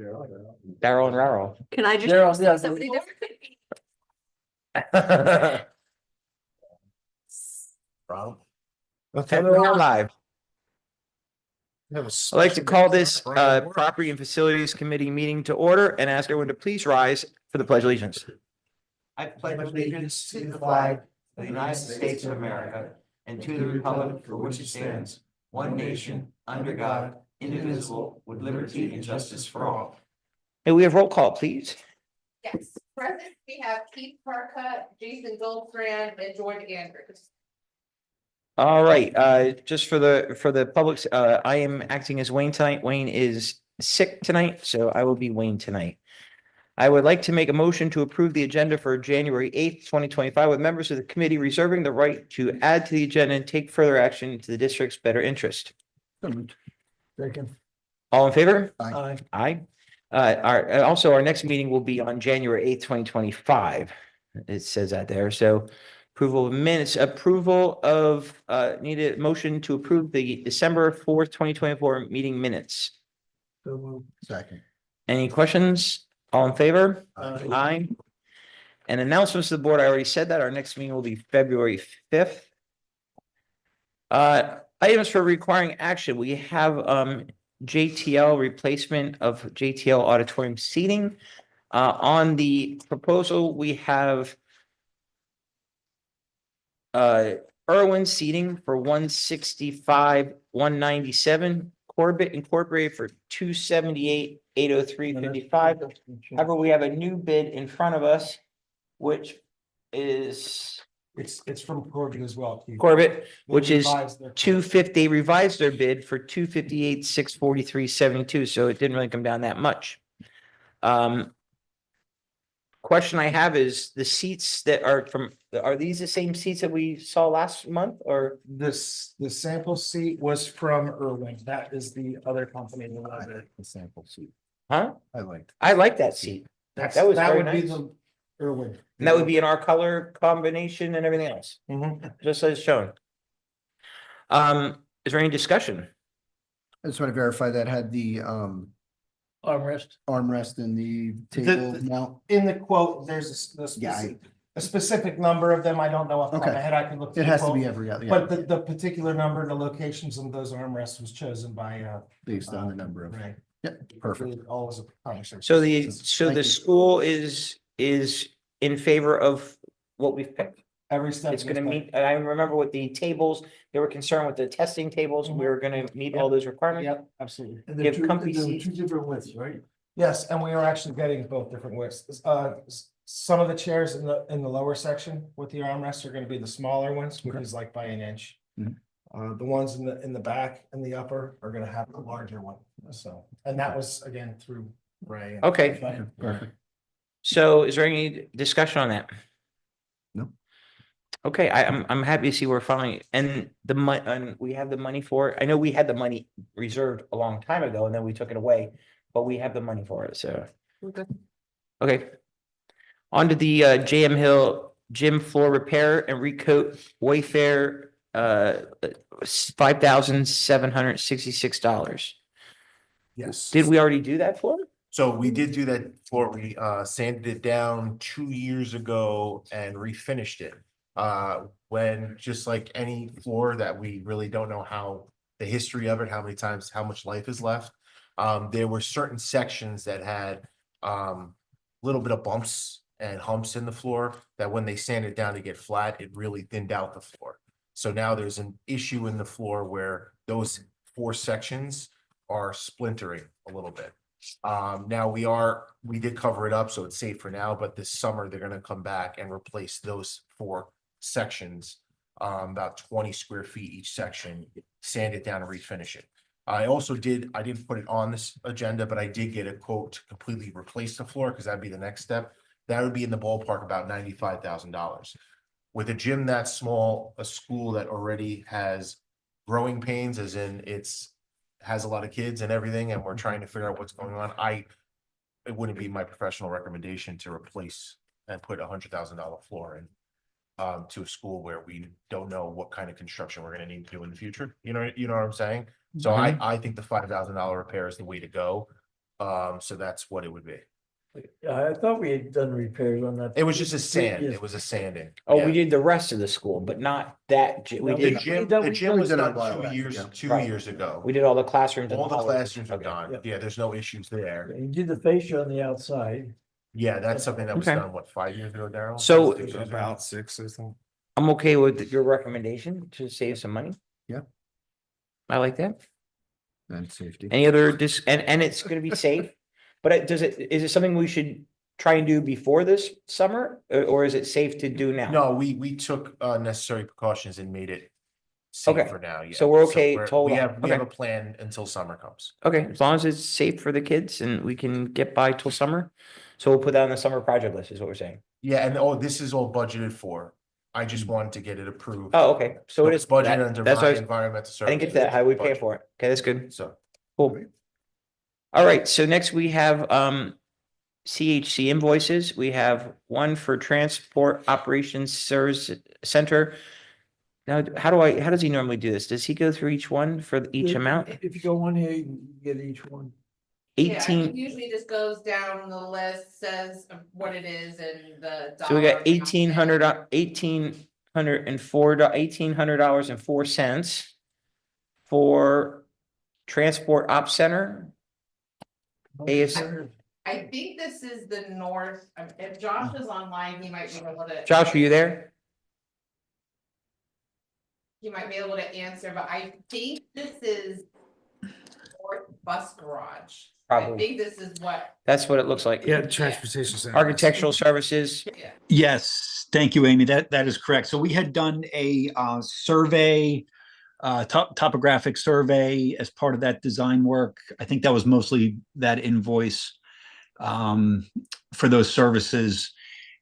Daryl and Rarrow. Can I just Daryl, choose yeah, somebody Daryl. different? Okay, we're live. I'd I'd like to call this Property and Facilities Committee meeting to order and ask everyone to please rise for the Pledge of Allegiance. I pledge allegiance to the flag of the United States of America and to the republic for which it stands, one nation, under God, indivisible, with liberty and justice for all. May we have roll call, please? Yes, present, we have Keith Parka, Jason Goldfriend, and George Andrews. All right, just for the public, I am acting as Wayne tonight. Wayne is sick tonight, so I will be Wayne tonight. I would like to make a motion to approve the agenda for January 8th, 2025, with members of the committee reserving the right to add to the agenda and take further action to the district's better interest. Second. All in favor? Aye. Aye. Also, our next meeting will be on January 8th, 2025. It says that there, so approval of minutes, need a motion to approve the December 4th, 2024 meeting minutes. Second. Any questions? All in favor? Aye. Aye. And announcements to the board, I already said that. Our next meeting will be February 5th. Items for requiring action. We have JTL replacement of JTL auditorium seating. On the proposal, we have Irwin seating for 165, 197, Corbett Incorporated for 278, 803, 55. However, we have a new bid in front of us, which is It's from Corbett as well. Keith. Corbett, They which is revised their- 250. They revised their bid for 258, 643, 72. So it didn't really come down that much. Question I have is the seats that are these the same seats that we saw last month or? The sample seat was from Irwin. That is the other company. The sample seat. Huh? I I like that seat. That was very would be nice. the Irwin. And that would be in our color combination and everything else, Mhm. just as shown. Is there any discussion? I just want to verify that had the Armrest. armrest and the table mount. In the quote, there's a specific number of them. I don't know off the top of my Okay. head. I can look. It has to be every other, But yeah, the particular number, the locations of those armrests was chosen by based on the number of, Ray. yep, perfect. All as a conversation. So Thank the you. school is in favor of what we've picked. Every step. It's gonna meet, I remember with the tables, they were concerned with the testing tables. We were gonna meet all those requirements. Yep, absolutely. You have comfy seats. different widths, right? Yes, and we are actually getting both different widths. Some of the chairs in the lower section with the armrests are gonna be the smaller ones, which is like by an inch. Mhm. The ones in the back and the upper are gonna have the larger one, so, and that was again through Ray. Okay, Perfect. so is there any discussion on that? No. Okay, I'm happy to see we're finally, and and we have the money for it. I know we had the money reserved a long time ago and then we took it away, but we have the money for it, so. Okay. Okay. On to the JM Hill gym floor repair and recoat Wayfair, $5,766. Yes. Did we already do that floor? So we did do that floor. We sanded it down 2 years ago and refinished it. When just like any floor that we really don't know how the history of it, how many times, how much life is left. There were certain sections that had little bit of bumps and humps in the floor that when they sanded down to get flat, it really thinned out the floor. So now there's an issue in the floor where those 4 sections are splintering a little bit. Now we did cover it up, so it's safe for now, but this summer they're gonna come back and replace those 4 sections. About 20 square feet each section, sand it down and refinish it. I didn't put it on this agenda, but I did get a quote to completely replace the floor, because that'd be the next step. That would be in the ballpark about $95,000. With a gym that small, a school that already has growing pains, as in has a lot of kids and everything, and we're trying to figure out what's going on. It wouldn't be my professional recommendation to replace and put $100,000 floor in to a school where we don't know what kind of construction we're gonna need to do in the future. You know what I'm saying? So I think the $5,000 repair is the way to go. So that's what it would be. I thought we had done repairs on that. It was just a sand, previous- it was a sanding. Oh, Yeah. we did the rest of the school, but not that, we No, The did, gym, done- the we gym done was that a done while back, yeah. 2 Right. years ago. we did all the classrooms. and All the hallways. classrooms are Okay. done. Yep. Yeah, there's no issues there. You did the fascia on the outside. Yeah, that's something that was Okay. done, what, 5 years ago, Daryl? So- 6 years ago? About 6 or something. I'm okay with your recommendation to save some money. Yeah. I like that. And safety. Any other and it's gonna be safe, but is it something we should try and do before this summer, or is it safe to do now? No, we took necessary precautions and made it safe Okay. for now, yeah. So we're okay to hold We on. have, we have Okay. a plan until summer comes. Okay, as long as it's safe for the kids and we can get by till summer, so we'll put that on the summer project list, is what we're saying. Yeah, and this is all budgeted for. I just wanted to get it approved. Oh, okay, so it is Budgeted under that's what I was- environmental I didn't get that. How we pay for it? Okay, that's good. So, Cool. All right, so next we have CHC invoices. We have one for Transport Operations Service Center. Now, how does he normally do this? Does he go through each one for each amount? If you go on here, you can get each one. Yeah, he 18, usually just goes down the list, says what it is and the. so we got dollar amount. $1,804.04 for Transport Op Center. AS I think this is the north, if Josh is online, he might be able to. Josh, are you there? He might be able to answer, but I think this is North Bus Garage. I Probably. think this is what, That's what it looks like. Yeah, transportation center. Architectural services. yeah. Yes, thank you, Amy. That is correct. So we had done a survey, topographic survey as part of that design work. I think that was mostly that invoice for those services.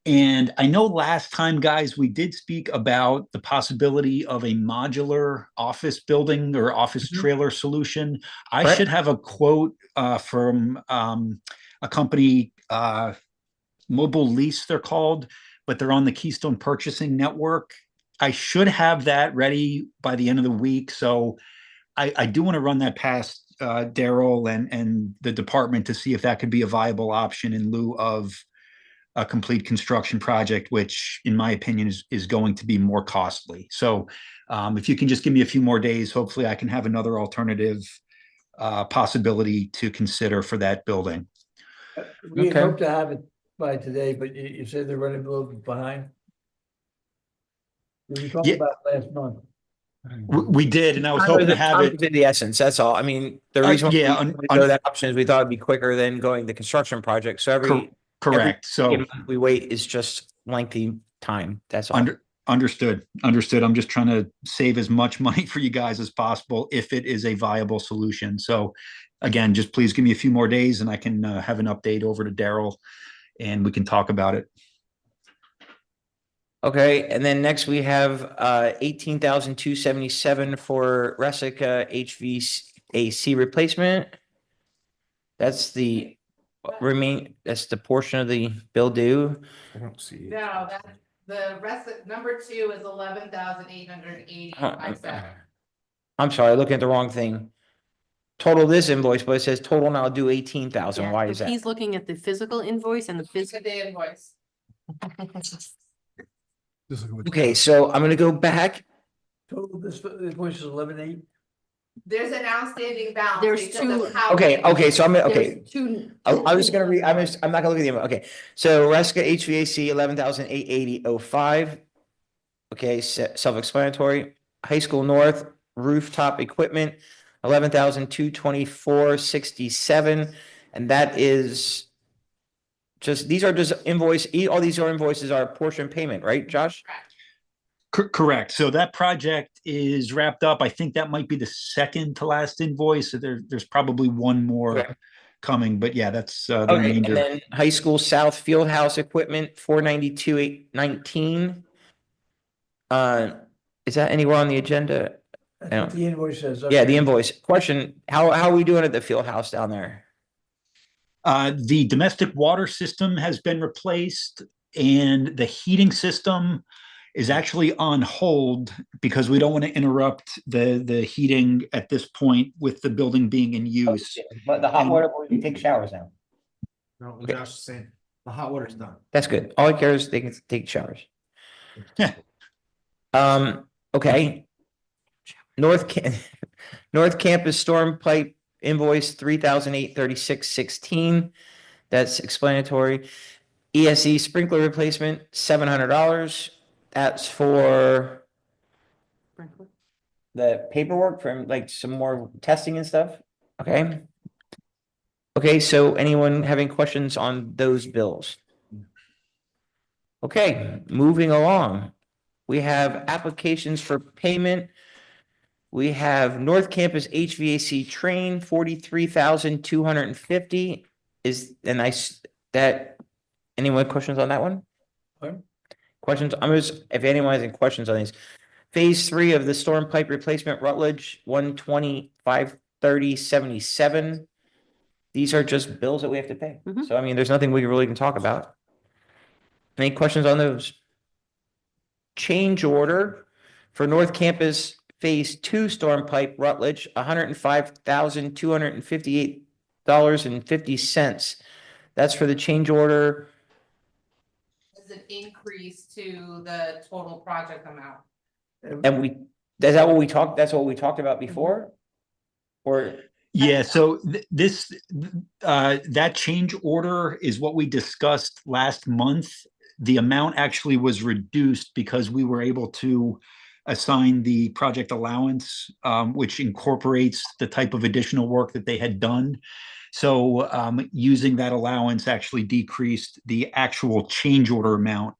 And I know last time, guys, we did speak about the possibility of a modular office building or office trailer solution. I Correct. should have a quote from a company, Mobile Lease, they're called, but they're on the Keystone Purchasing Network. I should have that ready by the end of the week. So I do want to run that past Daryl and the department to see if that could be a viable option in lieu of a complete construction project, which in my opinion is going to be more costly. So if you can just give me a few more days, hopefully I can have another alternative possibility to consider for that building. We had Okay. hoped to have it by today, but you said they're running a little bit behind. We talked Yeah. about last month. We did, and I was hoping to have Time it. is the essence, that's all. I mean, the reason yeah, why we go that option is we thought it'd be quicker than going the construction project. So every Correct. So month we wait is just lengthy time. That's all. understood. I'm just trying to save as much money for you guys as possible if it is a viable solution. So again, just please give me a few more days and I can have an update over to Daryl and we can talk about it. Okay, and then next we have 18,277 for Resica HVAC replacement. That's the that's the portion of the bill due. I don't see. No, that, the rest, number 2 is 11,885 cents. I'm sorry, looking at the wrong thing. Total this invoice, but it says total now due 18,000. Yeah, Why so is that? He's looking at the physical invoice and the Look physical. at the invoice. Okay, so I'm gonna go back. Total, this invoice is 11,800. There's an outstanding balance. There's because two- of how Okay, we- okay, so okay. There's two. I was gonna read, I'm not gonna look at the email. Okay, so Resca HVAC 11,880.05. Okay, self-explanatory. High School North rooftop equipment 11,224.67, and that is just, these are just all these are invoices are portion payment, right, Josh? Correct. So that project is wrapped up. I think that might be the second to last invoice. So there's probably one more Okay. coming, but yeah, that's the Okay, and remainder. then High School South Fieldhouse equipment 492,819. Is that anywhere on the agenda? That's what the invoice says. Yeah, the invoice. Question, how are we doing at the field house down there? The domestic water system has been replaced and the heating system is actually on hold because we don't want to interrupt the heating at this point with the building being in use. But the hot water, you take showers now. No, Okay. Josh is saying, the hot water's done. That's good. All I care is they can take showers. Okay. North Campus Storm Pipe invoice 3,836.16. That's explanatory. ESE sprinkler replacement, $700. That's for the paperwork from like some more testing and stuff. Okay. Okay, so anyone having questions on those bills? Okay, moving along. We have applications for payment. We have North Campus HVAC train, 43,250 is, and that, anyone questions on that one? Pardon? Questions? If anyone has any questions on these. Phase 3 of the storm pipe replacement Rutledge, 125/30/77. These are just bills that we have to pay. Mhm. So I mean, there's nothing we really can talk about. Any questions on those? Change order for North Campus Phase 2 storm pipe Rutledge, $105,258.50. That's for the change order. Is an increase to the total project amount. And is that what we talked, that's what we talked about before? Or, Yeah, so that change order is what we discussed last month. The amount actually was reduced because we were able to assign the project allowance, which incorporates the type of additional work that they had done. So using that allowance actually decreased the actual change order amount.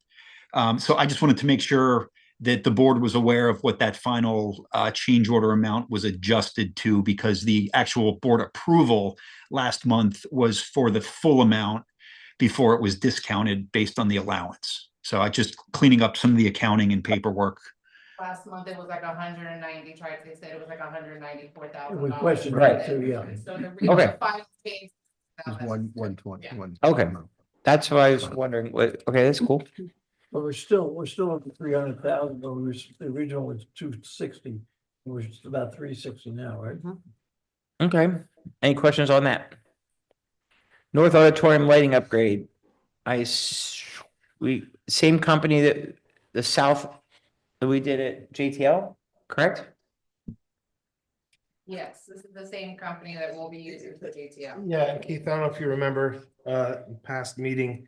So I just wanted to make sure that the board was aware of what that final change order amount was adjusted to, because the actual board approval last month was for the full amount before it was discounted based on the allowance. So I just cleaning up some of the accounting and paperwork. Last month it was like 190, they said it was like $194,000. We questioned Right. that too, yeah. So the Okay. real final case. It's 120. Yeah. Okay. That's what I was wondering. Okay, that's cool. But we're still at the 300,000, but the original was 260. We're just about 360 now, right? Okay. Any questions on that? North Auditorium lighting upgrade. Same company that the south that we did at JTL, correct? Yes, this is the same company that we'll be using for JTL. Yeah, and Keith, I don't know if you remember, past meeting,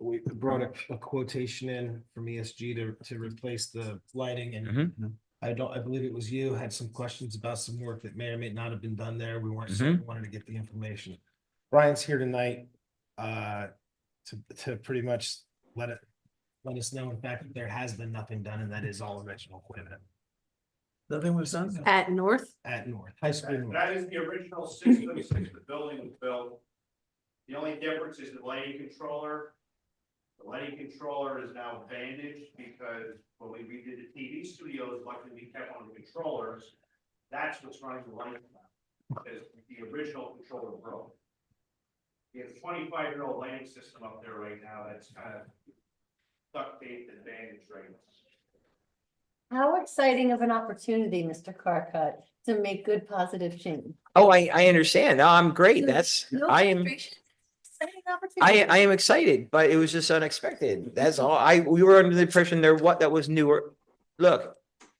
we brought a quotation in from ESG to replace the lighting, and Mhm. I believe it was you, had some questions about some work that may or may not have been done there. We weren't certain, wanted to get the information. Brian's here tonight, to pretty much let us know, in fact, that there has been nothing done, and that is all original equipment Nothing was done? At North, at North High School. North. That is the original system since the building was built. The only difference is the lighting controller. The lighting controller is now bandaged because when we redid the TV studios, luckily we kept on the controllers. That's what's running the lights now, because the original controller broke. We have a 25-year-old lighting system up there right now that's kind of duct taped and bandaged right now. how exciting of an opportunity, Mr. Carcutt, to make good positive change. Oh, I understand. No, I'm great. That's, No I am. frustration, exciting opportunity. I am excited, but it was just unexpected. That's all. We were under the impression that was newer. Look,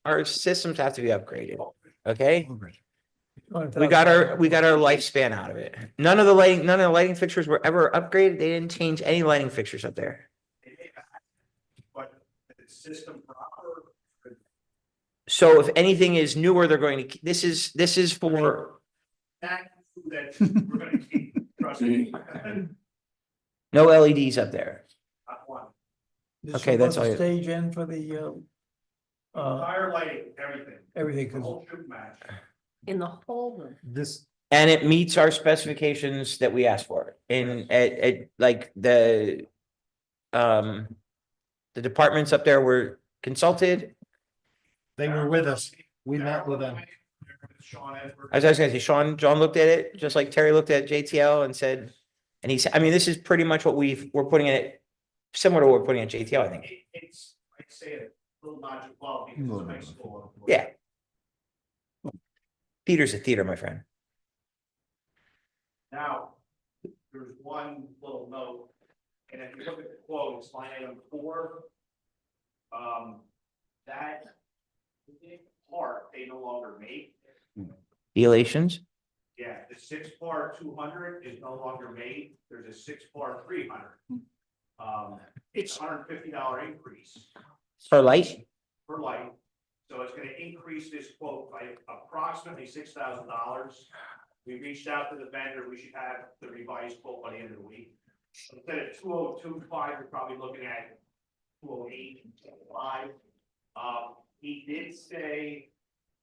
our systems have to be upgraded. Okay, we got our lifespan out of it. None of the lighting fixtures were ever upgraded. They didn't change any lighting fixtures up there. But the system proper. So if anything is newer, they're going to, this is for That we're gonna keep, trust me. no LEDs up there. Not one. Okay, that's all you- Stage in for the, Fire lighting, everything, the everything, whole shoot match. In the whole room. This, And it meets our specifications that we asked for at like the departments up there were consulted. they were with us. We met with them. Sean Edwards. As I was gonna say, John looked at it, just like Terry looked at JTL and said, and he said, I mean, this is pretty much what we're putting in it, similar to what we're putting in JTL, I think. It's, I'd say little notch above because it's a high school. Yeah. Theater's a theater, my friend. Now, there's one little note, and if you look at the quotes, line item 4, that part they no longer make. Elations? Yeah, the 6-part 200 is no longer made. There's a 6-part 300. It's $150 increase For light? per light. So it's gonna increase this quote by approximately $6,000. We reached out to the vendor. We should have the revised quote by the end of the week. Instead of 2025, we're probably looking at 208, 205. He did say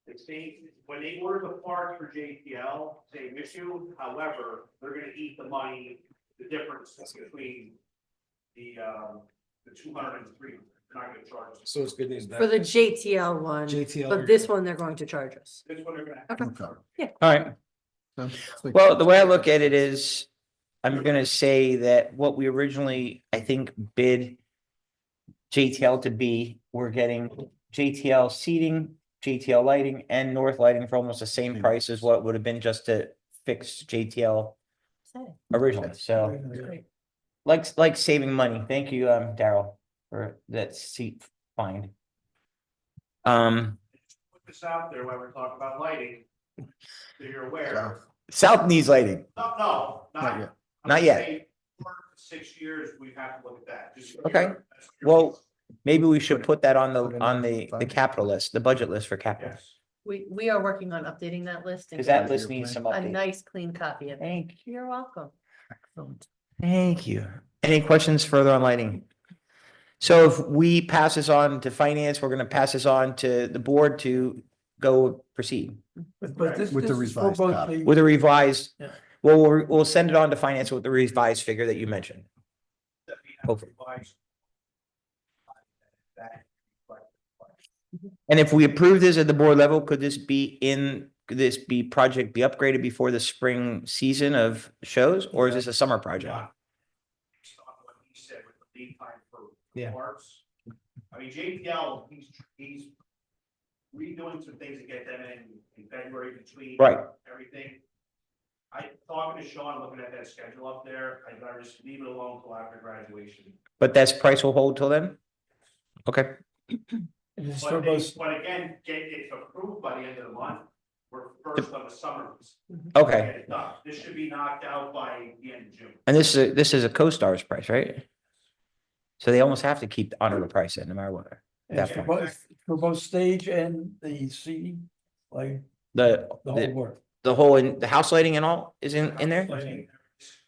the state, when they order the parts for JTL, same issue. However, they're gonna eat the money, the difference between the 200 and 300. They're not gonna charge us. So it's good news. For the JTL one, JTL. but this one they're going to charge us. This one they're gonna. Okay. All right. Well, the way I look at it is, I'm gonna say that what we originally, I think, bid JTL to be, we're getting JTL seating, JTL lighting, and North lighting for almost the same price as what would have been just to fix JTL originally, so. Like saving money. Thank you, Daryl, for that seat find. Put this out there while we're talking about lighting. So you're aware. South needs lighting. No, Not yet. I'm Not just yet. saying, for 6 years, we have to look at that. Just so Okay. you're- Well, maybe we should put that on the capital list, the budget list for capital. Yes. We are working on updating that list. and Cause that getting list needs some A update. nice clean copy of it. Thank You're welcome. Thank you. Any questions further on lighting? So if we pass this on to finance, we're gonna pass this on to the board to go proceed But this, With the this is for revised both copy. the- with a revised. Yeah. Well, we'll send it on to finance with the revised figure that you mentioned. That we have Hopefully. revised. That- And if we approve this at the board level, could this be project be upgraded before the spring season of shows, or is this a summer project? Yeah. Based on what he said with the lead time for Yeah. parts. I mean, JPL, he's redoing some things to get them in February between. Right. Everything. I talking to Sean, looking at that schedule up there, I'd rather just leave it alone till after graduation. But that's price will hold till then? Okay, And it's for both, But again, get it approved by the end of the month, we're first of the summer. okay. Get it done. This should be knocked out by the end of June. And this is a co-star's price, right? So they almost have to keep honor the price in no matter what. and it's for both stage and the seating, like The the whole work. the house lighting and all is in there?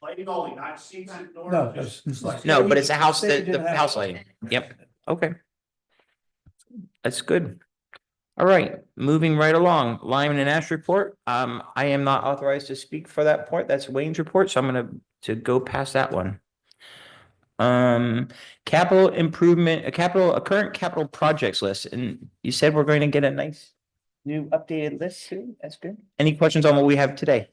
Lighting only, not seats and doors. No, just- it's like. No, but it's a house, Stage the and house lighting. Yep, okay. That's good. All right, moving right along, Lyman and Ash report. I am not authorized to speak for that point. That's Wayne's report, so I'm gonna go past that one. Capital improvement, a current capital projects list, and you said we're going to get a nice new updated list soon. That's good. Any questions on what we have today?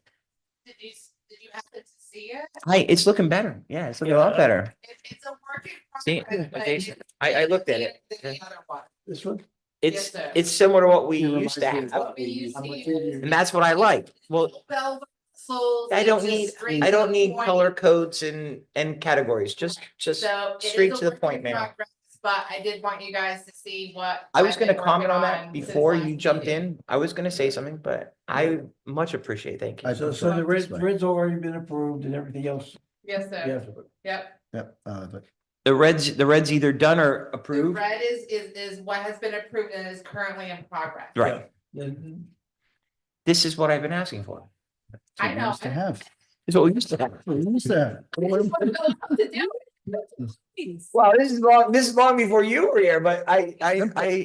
Did you happen to see it? Hi, it's looking better. Yeah, it's looking a lot better. It's a work in See, progress, but they- it's I looked at it. the other one. This one? It's, sir. it's similar to what we It used to reminds me of have, What we used to use. and that's what I like. Well, Bell whistles, I don't it's need, just straight I to don't the need point. color codes and categories, just So it straight is to a the work point, in ma'am. progress, but I did want you guys to see what. I was I've gonna been comment on working that on before since you last jumped meeting. in. I was gonna say something, but I much appreciate, thank you. So the red's already been approved and everything else. Yes, sir. Yes. Yep. Yep, but The red's either done or The approved, red is what has been approved and is currently in progress. right? Then This is what I've been asking for. I we know. used to have. This is what we used to have. We used to have. I just want to know how to do it. Please. Wow, this is long before you were here, but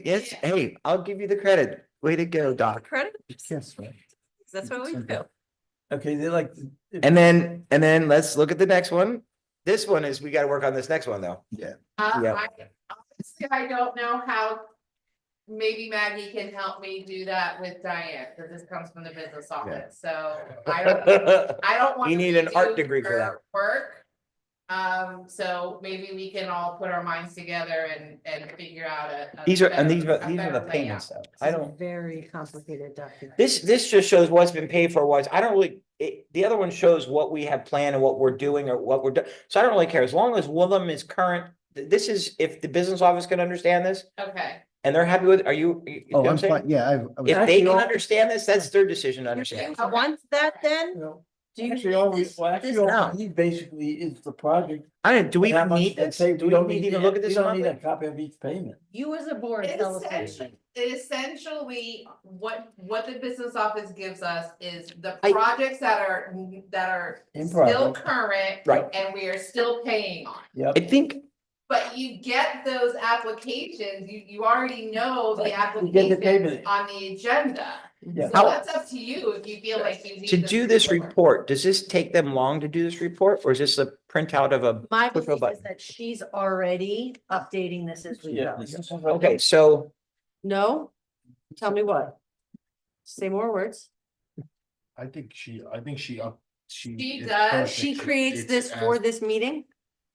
yes, hey, I'll give you the credit. Way to go, Doc. Credit, Yes, right. that's what we do. okay, they like. And then let's look at the next one. This one is, we gotta work on this next one, though. Yeah. Yeah. Honestly, I don't know how, maybe Maggie can help me do that with Diane, because this comes from the business office, so I don't want. You need an art degree for that. Work, So maybe we can all put our minds together and figure out a. These are, and better- these a are the better payments layout. though. I It's a don't, Very complicated document. this just shows what's been paid for, what's, I don't really, the other one shows what we have planned and what we're doing or what we're doing. So I don't really care, as long as one of them is current, this is, if the business office can understand this Okay, and they're happy with, are you? you know Oh, what I'm saying? fine. Yeah, I was. If they Actually, can all- understand this, that's their decision to understand. You want that then? You know, Do you actually, need all we, this- well, actually, this all now? we need basically is the project. I don't, do we and how even much need they this? pay. Do we don't need to even look at this? We don't need monthly? a copy of each payment. You as a board tell us. what you essentially, think. essentially, what the business office gives us is the I- projects that are In still progress. current. Right. And we are still paying on. Yep. I think, But you get those applications, you already know the You get the applications payment. on the agenda. Yeah. So that's up to you if you feel like you need. to do this report, does this take them long to do this report, or is this a printout of a? My push of a belief is button? that she's already updating this as we Yeah. go. Okay, so No? Tell me what? Say more words. I think she She it's does. perfect. She creates It's this as- for this meeting?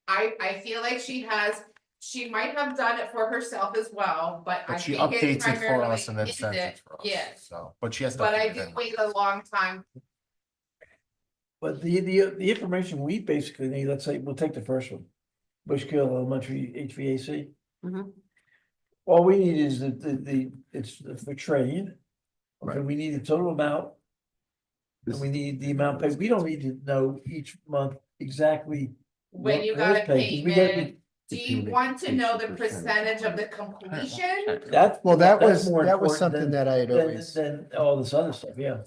I feel like she might have done it for herself as well, but I But she think it's updates it for primarily us and then is sends it, it for us. yes. So, but she has to. But I update it do anyway. wait a long time. But the information we basically need, let's say, we'll take the first one. Bushkill Elementary HVAC. Mhm. All we need is it's for trade. Okay, Right. we need the total amount. And we need the amount paid. We don't need to know each month exactly. When what you was got a paid, 'cause we get- payment, do you payment want to know the percentage. percentage of the completion? That's. Well, that that's was, more that was important something than- that I had Than, always, than all this other stuff, yeah.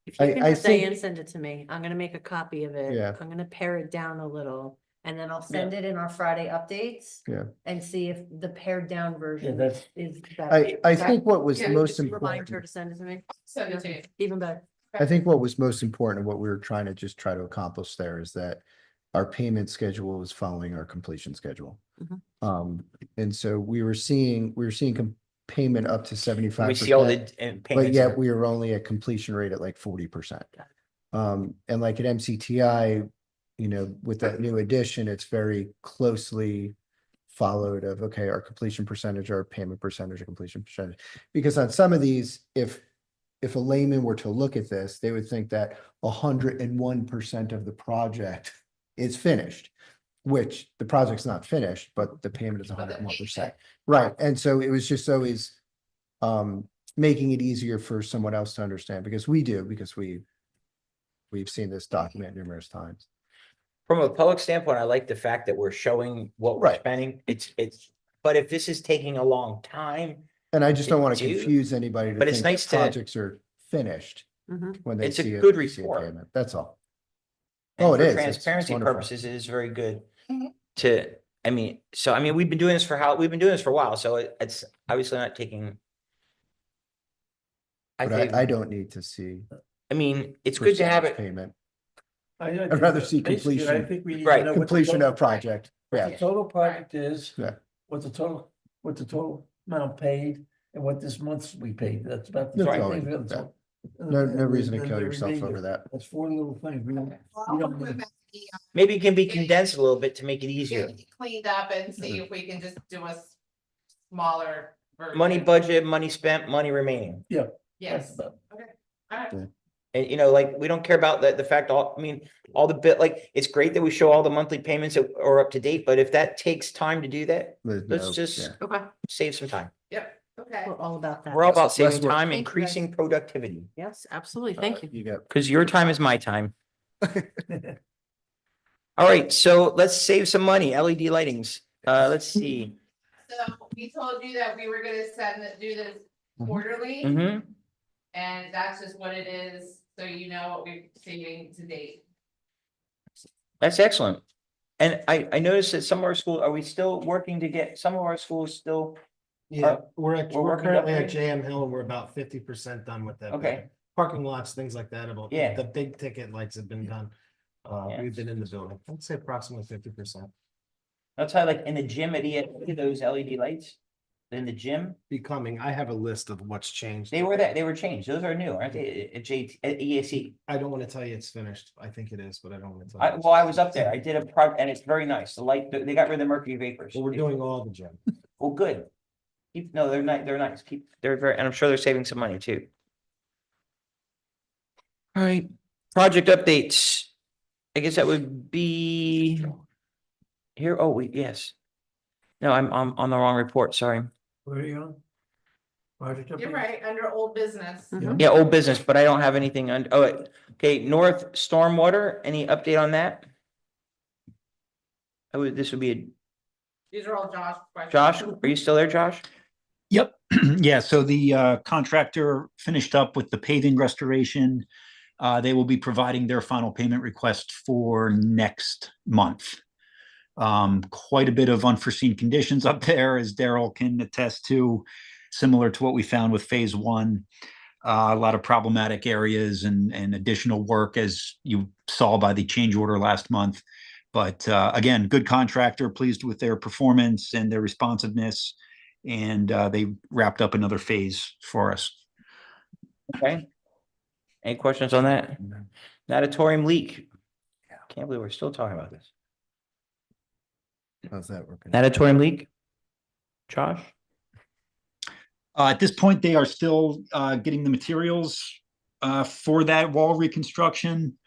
If you I- can I have think- Diane send it to me, I'm gonna make a copy of it. Yeah. I'm gonna pare it down a little, and then I'll send it in our Friday updates. Yeah. And see if the pared down version that's- is better. I think what was Yeah, most Just remind her important, to send it to me, Send it to you. even better. I think what was most important and what we were trying to just try to accomplish there is that our payment schedule was following our completion schedule. Mhm. And so we were seeing payment up to 75%. we see all the But payments. yet we were only at completion rate at like 40%. And like at MCTI, you know, with that new addition, it's very closely followed of, okay, our completion percentage, our payment percentage, our completion percentage. Because on some of these, if a layman were to look at this, they would think that 101% of the project is finished, which the project's not finished, but the payment is But the 101%. Right, and so it was just always making it easier for someone else to understand, because we've seen this document numerous times. From a public standpoint, I like the fact that we're showing what we're Right. spending. It's, but if this is taking a long time, And I just don't want to Do- confuse anybody to but it's think nice to- projects are finished Mhm. when they It's a see good see report. payment. That's all. and Oh, it for is. It's transparency wonderful. purposes, it is very good Mhm. to, I mean, we've been doing this we've been doing this for a while, so it's obviously not taking. But I don't need to see. I mean, it's good to have percentage it, Payment, I'd rather see basically, I completion. think we need to Right. know what the completion total- of project. what Yeah, the total project is. Yeah. What the total amount paid and what this month's we paid. That's about. That's the all thing. right. That's all. no And reason to then kill the yourself remainder. over that. That's 4 little things. We don't. Well, We I'll don't put need- back the, maybe it can be condensed a little bit to make it easier. get it cleaned up and see if we can just do a smaller version. Money budget, money spent, money remaining. That's Yes, about- alright, And you know, like, we don't care about the fact, all the bit, like, it's great that we show all the monthly payments that are up to date, but if that takes time to do that, There's let's no- just yeah. Okay, save some time. yep, okay. we're all about that. We're all about Less saving work. time, Thank you, guys. increasing productivity, Yes, absolutely. Thank you. You got, because your time is my time. All right, so let's save some money, LED lightings. Let's see. So we told you that we were gonna do this Mhm. quarterly, Hmm. and that's just what it is, so you know what we're seeing to date. That's excellent. And I noticed that some of our schools, are we still working to get, some of our schools still, Yeah, we're we're working currently up at JM Hill, and we're about 50% done with that. Okay. Parking lots, things like that, about Yeah. the big ticket lights have been done. Yeah. We've been in the building, I'd say approximately 50%. that's how, like, in the gym at those LED lights? in the gym. Becoming, I have a list of what's changed. They were changed. Those are new, aren't they? At EAC. I don't want to tell you it's finished. I think it is, but I don't want to tell you. Well, I was up there. I did a project and it's very nice. The light, they got rid of the mercury vapors. Well, we're doing all the gym. Well, good. No, they're nice. They're nice. They're very, and I'm sure they're saving some money too. All right, project updates. I guess that would be here. Oh, yes. No, I'm on the wrong report. Sorry. Where are you on? Project You're update? right, under old business. Yeah. Yeah, old business, but I don't have anything on. Oh, wait. Okay, North Stormwater. Any update on that? This would be These are all Josh questions. Josh. Are you still there, Josh? Yep. Yeah, so the contractor finished up with the paving restoration. They will be providing their final payment request for next month. Quite a bit of unforeseen conditions up there, as Daryl can attest to, similar to what we found with phase one. A lot of problematic areas and additional work, as you saw by the change order last month. But again, good contractor, pleased with their performance and their responsiveness. And they wrapped up another phase for us. Okay. Any questions on that? Natatorium leak. Can't believe we're still talking about this. How's that working? Natatorium leak? Josh? At this point, they are still getting the materials for that wall reconstruction.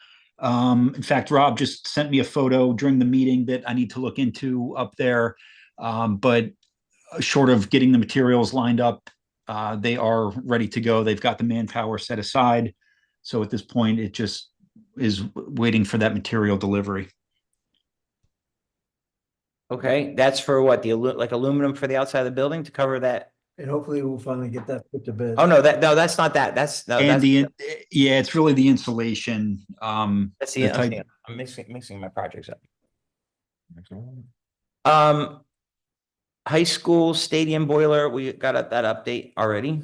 In fact, Rob just sent me a photo during the meeting that I need to look into up there. But short of getting the materials lined up, they are ready to go. They've got the manpower set aside. So at this point, it just is waiting for that material delivery. Okay, that's for what? Like aluminum for the outside of the building to cover that? And hopefully we'll finally get that put to bed. Oh, no, that's not that. That's no, And that's yeah, it's really the insulation. that's the, the type- I'm mixing my projects up. High school stadium boiler, we got that update already.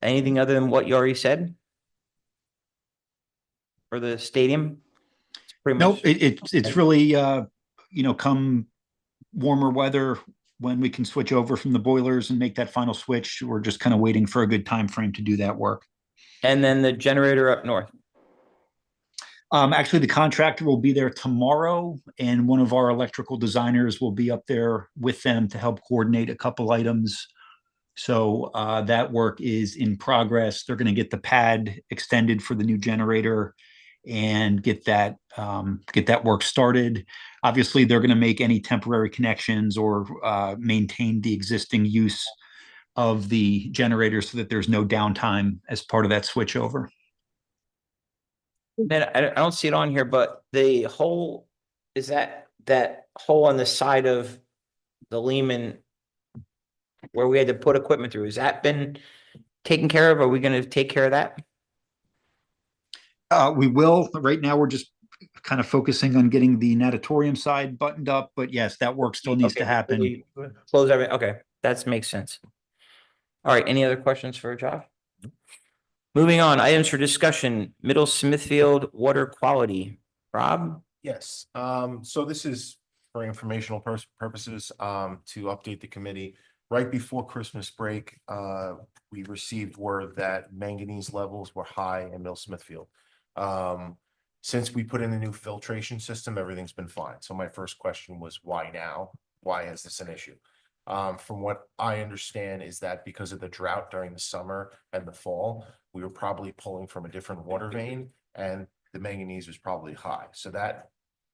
Anything other than what you already said? For the stadium? It's pretty Nope, much. it's really come warmer weather when we can switch over from the boilers and make that final switch. We're just kind of waiting for a good time frame to do that work. And then the generator up north. Actually, the contractor will be there tomorrow, and one of our electrical designers will be up there with them to help coordinate a couple items. So that work is in progress. They're going to get the pad extended for the new generator and get that work started. Obviously, they're going to make any temporary connections or maintain the existing use of the generator so that there's no downtime as part of that switchover. Then I don't see it on here, but the hole, is that hole on the side of the Lehman where we had to put equipment through, has that been taken care of? Are we gonna take care of that? We will. Right now, we're just kind of focusing on getting the natatorium side buttoned up, but yes, that work still needs to Okay, happen. we Close everything. Okay, that makes sense. All right, any other questions for Josh? Moving on, items for discussion, Middle Smithfield water quality. Rob? Yes, so this is for informational purposes, to update the committee. Right before Christmas break, we received word that manganese levels were high in Middle Smithfield. Since we put in a new filtration system, everything's been fine. So my first question was, why now? Why is this an issue? From what I understand is that because of the drought during the summer and the fall, we were probably pulling from a different water vein and the manganese was probably high. So that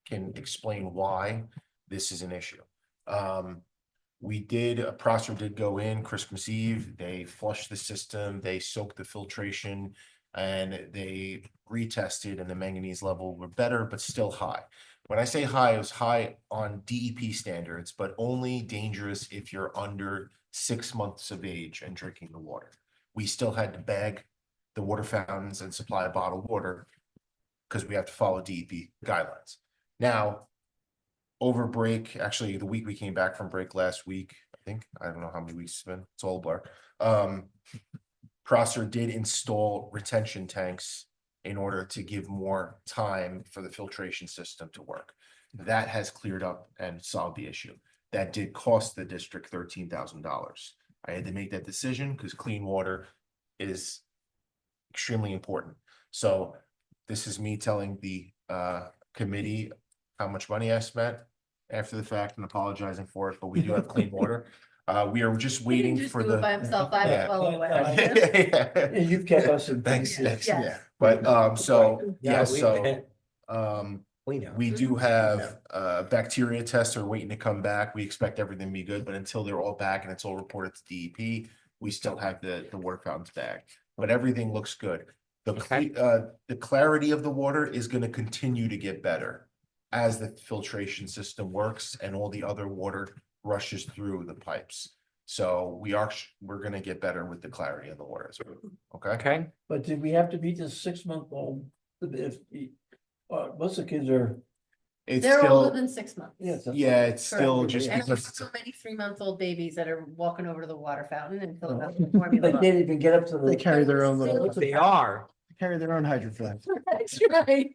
can explain why this is an issue. Prosser did go in Christmas Eve, they flushed the system, they soaked the filtration, and they retested and the manganese level were better, but still high. When I say high, it was high on DEP standards, but only dangerous if you're under 6 months of age and drinking the water. We still had to bag the water fountains and supply bottled water because we have to follow DEP guidelines. Now, over break, actually the week we came back from break last week, I don't know how many weeks it's been, it's all a blur. Prosser did install retention tanks in order to give more time for the filtration system to work. That has cleared up and solved the issue. That did cost the district $13,000. I had to make that decision because clean water is extremely important. So this is me telling the committee how much money I spent after the fact and apologizing for it, but we do have clean water. We are just He didn't waiting just for do it by the. himself, I was Yeah. well aware. Yeah, you've kept us in. Thanks, thanks. Yes. But so, Yeah, so we know. we do have bacteria tests are waiting to come back. We expect everything to be good, but until they're all back and it's all reported to DEP, we still have the water fountains back. But everything looks good. The clarity of the water is gonna continue to get better as the filtration system works and all the other water rushes through the pipes. So we're gonna get better with the clarity of the water as well. Okay? Okay, But did we have to meet the 6-month-old? If, most of the kids are, It's They're older still, than 6 months. yes. yeah, it's still Correct. just And there's because. so many 3-month-old babies that are walking over to the water fountain and filling up the They formula. can't even get up to They the. carry their own little, they are. carry their own hydro flask. That's right.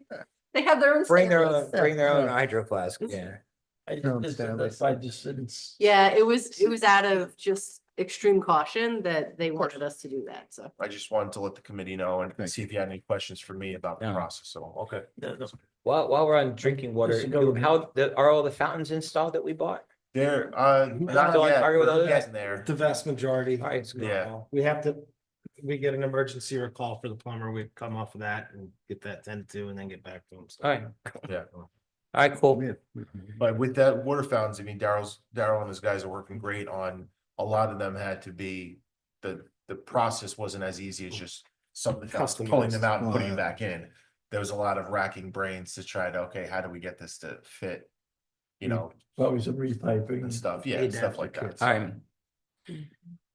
They have their own. Bring their Stanleys. own, bring their own hydro flask, yeah. I No, just, Stanley. that's why I just didn't. Yeah, it was out of just extreme caution that they wanted us to do that, so. I just wanted to let the committee know and Thank see if you had any questions for me about the No. process. So, okay. While we're on drinking water, Just go- are all the fountains installed that we bought? There, Still on target with those? getting there. The vast majority. All right, it's good. Yeah. We get an emergency recall for the plumber, we come off of that and get that tended to and then get back to them. All right, Yeah. all right, cool. But with that water fountains, I mean, Daryl and his guys are working great on, a lot of them had to be, the process wasn't as easy as just something else, pulling them out and putting them back in. There was a lot of racking brains to try to, okay, how do we get this to fit? You know, Probably some repiping. and stuff, yeah, stuff like that. All right.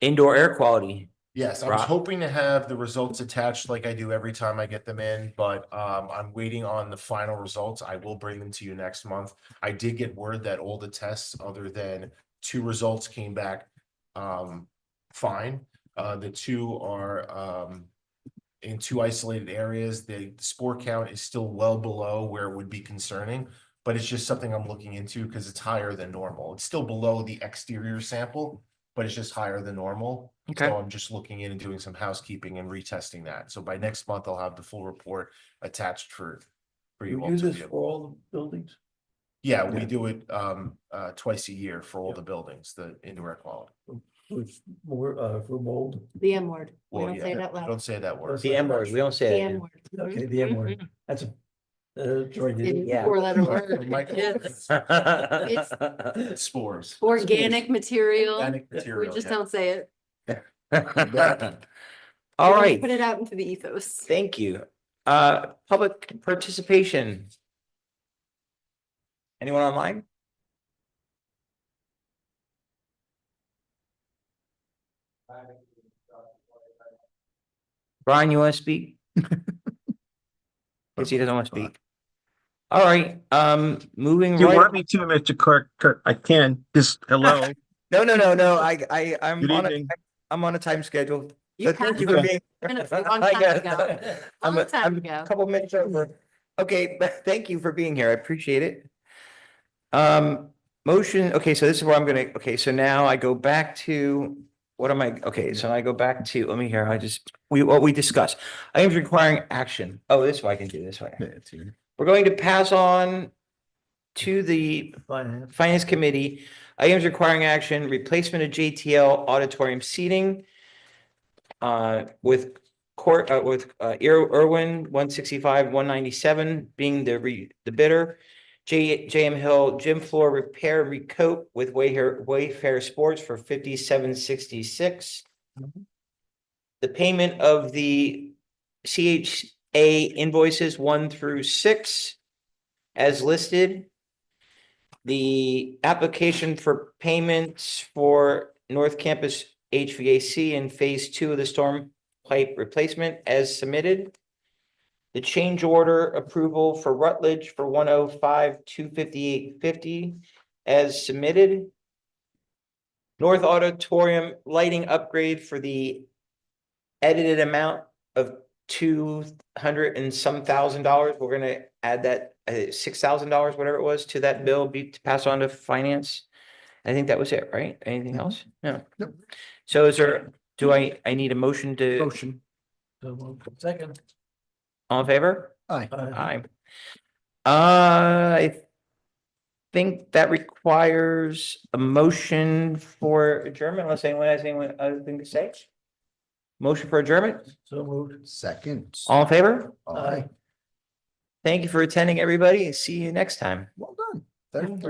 Indoor air quality. Yes, I was Rob? hoping to have the results attached like I do every time I get them in, but I'm waiting on the final results. I will bring them to you next month. I did get word that all the tests other than 2 results came back fine. The 2 are in 2 isolated areas. The spore count is still well below where it would be concerning, but it's just something I'm looking into because it's higher than normal. It's still below the exterior sample, but it's just higher than normal. Okay. So I'm just looking in and doing some housekeeping and retesting that. So by next month, I'll have the full report attached for you We all do to this view. for all the buildings? Yeah, we do it twice a year for all the buildings, the indoor air quality. With more, for mold? The M word. We Well, don't yeah, say it out Don't loud. say that word. The M word, we don't The say M it. word. Okay, the M word. That's a, that's right. It is a Yeah. 4-letter word. Michael. Yes. It's spores. Organic material. Organic We material, just yeah. don't say it. All We don't right, Put it out into the ethos. thank you. Public participation. Anyone online? Brian, you want to speak? Guess he doesn't want to speak. All right, moving If you right. want me to, Mr. Clark, I can. Just hello. No, I'm Good on evening. I'm on a time schedule. You So thank you have for to. being. Minutes, a long I time got- ago. I'm Long time I'm ago. a couple minutes over. Okay, but thank you for being here. I appreciate it. Motion, okay, so this is where I'm gonna, okay, so now I go back to, what am I, okay, so I go back to, let me hear, what we discussed. I am requiring action. Oh, this way I can do this way. We're going to pass on to the Finance. Finance Committee. Items requiring action, replacement of JTL auditorium seating. With Irwin 165, 197 being the bidder. JM Hill gym floor repair recoat with Wayfair Sports for 5766. The payment of the CHA invoices 1 through 6 as listed. The application for payments for North Campus HVAC in phase 2 of the storm pipe replacement as submitted. The change order approval for Rutledge for 105, 258.50 as submitted. North Auditorium lighting upgrade for the edited amount of $200 and some thousand. We're gonna add that $6,000, whatever it was, to that bill, be to pass on to finance. I think that was it, right? Anything Mhm. else? No. Nope. So is there, I need a motion to, Motion. So, second. all in favor? Aye. Aye. I think that requires a motion for adjournment, unless anyone has anyone other thing to say. Motion for adjournment, So moved. Second. all in favor? Aye. Thank you for attending, everybody, and see you next time. Well done. 33.